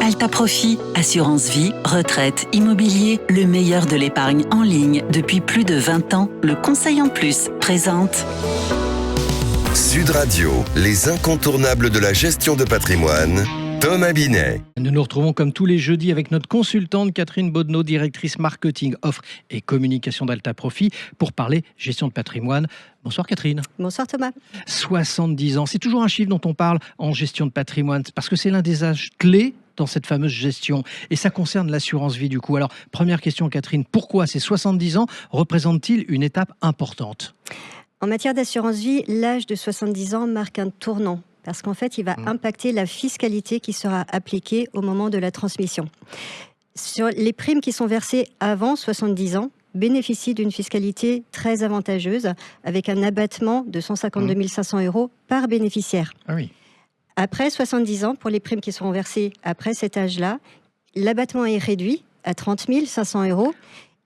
Alta Profit, assurance vie, retraite, immobilier, le meilleur de l'épargne en ligne depuis plus de 20 ans. Le Conseil en Plus présente Sud Radio, les incontournables de la gestion de patrimoine. Thomas Binet. Nous nous retrouvons comme tous les jeudis avec notre consultante Catherine Boddenot, directrice marketing, offre et communication d'Alta Profit pour parler gestion de patrimoine. Bonsoir Catherine. Bonsoir Thomas. 70 ans, c'est toujours un chiffre dont on parle en gestion de patrimoine parce que c'est l'un des âges clés dans cette fameuse gestion et ça concerne l'assurance vie du coup. Alors première question Catherine, pourquoi ces 70 ans représentent-ils une étape importante ? En matière d'assurance vie, l'âge de 70 ans marque un tournant. Parce qu'en fait, il va impacter la fiscalité qui sera appliquée au moment de la transmission. Sur les primes qui sont versées avant 70 ans bénéficient d'une fiscalité très avantageuse, avec un abattement de 152 500 € par bénéficiaire. Ah oui. Après 70 ans, pour les primes qui seront versées après cet âge-là, l'abattement est réduit à 30 500 €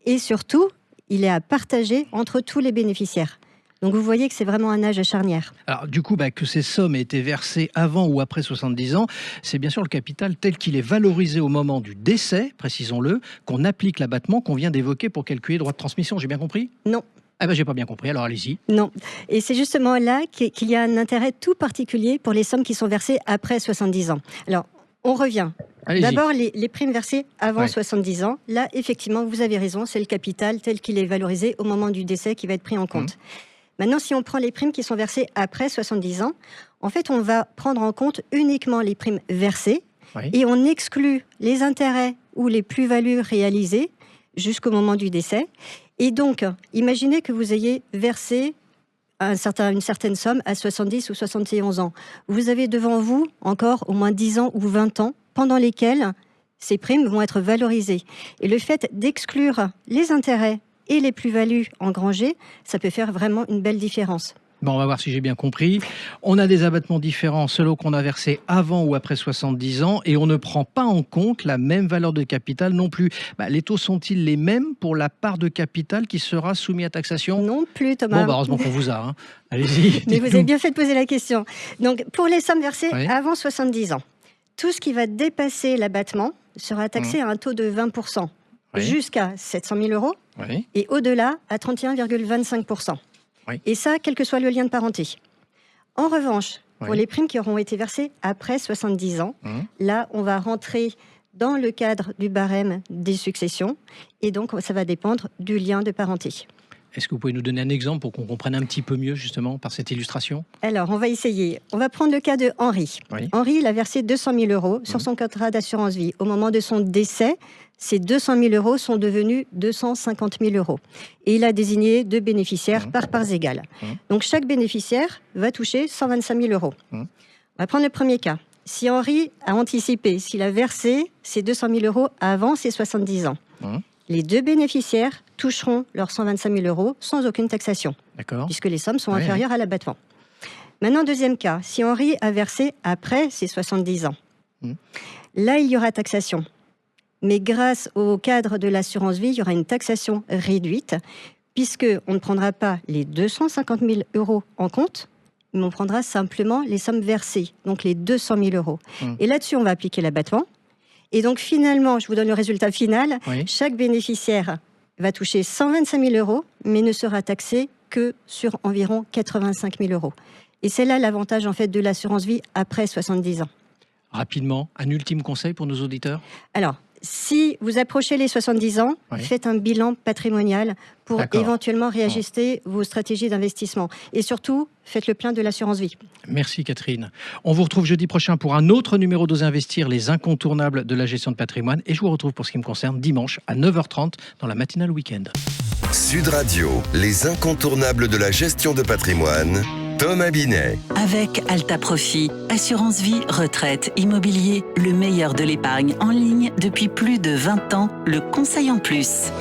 et surtout, il est à partager entre tous les bénéficiaires. Donc vous voyez que c'est vraiment un âge charnière. Alors du coup, que ces sommes aient été versées avant ou après 70 ans, c'est bien sûr le capital tel qu'il est valorisé au moment du décès, précisons-le, qu'on applique l'abattement qu'on vient d'évoquer pour calculer le droit de transmission. J'ai bien compris ? Non. J'ai pas bien compris, alors allez-y. Non. Et c'est justement là qu'il y a un intérêt tout particulier pour les sommes qui sont versées après 70 ans. Alors, on revient. Allez-y. D'abord, les primes versées avant 70 ans. Là, effectivement, vous avez raison, c'est le capital tel qu'il est valorisé au moment du décès qui va être pris en compte. Maintenant, si on prend les primes qui sont versées après 70 ans, en fait, on va prendre en compte uniquement les primes versées et on exclut les intérêts ou les plus-values réalisées jusqu'au moment du décès. Et donc, imaginez que vous ayez versé une certaine somme à 70 ou 71 ans. Vous avez devant vous encore au moins 10 ans ou 20 ans pendant lesquels ces primes vont être valorisées. Et le fait d'exclure les intérêts et les plus-values engrangées, ça peut faire vraiment une belle différence. Bon, on va voir si j'ai bien compris. On a des abattements différents selon qu'on a versé avant ou après 70 ans et on ne prend pas en compte la même valeur de capital non plus. Les taux sont-ils les mêmes pour la part de capital qui sera soumise à taxation ? Non plus, Thomas. Bon, heureusement qu'on vous a. Allez-y. Mais vous avez bien fait de poser la question. Donc, pour les sommes versées avant 70 ans, tout ce qui va dépasser l'abattement sera taxé à un taux de 20%. Jusqu'à 700 000 € et au-delà à 31,25%. Et ça, quel que soit le lien de parenté. En revanche, pour les primes qui auront été versées après 70 ans, là, on va rentrer dans le cadre du barème des successions et donc ça va dépendre du lien de parenté. Est-ce que vous pouvez nous donner un exemple pour qu'on comprenne un petit peu mieux justement par cette illustration ? Alors, on va essayer. On va prendre le cas de Henri. Henri, il a versé 200 000 € sur son contrat d'assurance vie. Au moment de son décès, ces 200 000 € sont devenus 250 000 €. Et il a désigné 2 bénéficiaires par parts égales. Donc, chaque bénéficiaire va toucher 125 000 €. On va prendre le premier cas. Si Henri a anticipé, s'il a versé ces 200 000 € avant ses 70 ans, les 2 bénéficiaires toucheront leurs 125 000 € sans aucune taxation, puisque les sommes sont inférieures à l'abattement. Maintenant, deuxième cas, si Henri a versé après ses 70 ans, là, il y aura taxation. Mais grâce au cadre de l'assurance vie, il y aura une taxation réduite, puisqu'on ne prendra pas les 250 000 € en compte, mais on prendra simplement les sommes versées, donc les 200 000 €. Et là-dessus, on va appliquer l'abattement. Et donc finalement, je vous donne le résultat final, chaque bénéficiaire va toucher 125 000 €, mais ne sera taxé que sur environ 85 000 €. Et c'est là l'avantage en fait de l'assurance vie après 70 ans. Rapidement, un ultime conseil pour nos auditeurs ? Alors, si vous approchez les 70 ans, faites un bilan patrimonial pour éventuellement réajuster vos stratégies d'investissement. Et surtout, faites le plein de l'assurance vie. Merci Catherine. On vous retrouve jeudi prochain pour un autre numéro d'Osez Investir, les incontournables de la gestion de patrimoine. Et je vous retrouve pour ce qui me concerne dimanche à 9h30 dans la matinale week-end. Sud Radio, les incontournables de la gestion de patrimoine. Thomas Binet. avec Alta Profit, assurance vie, retraite, immobilier, le meilleur de l'épargne en ligne depuis plus de 20 ans. Le Conseil en Plus.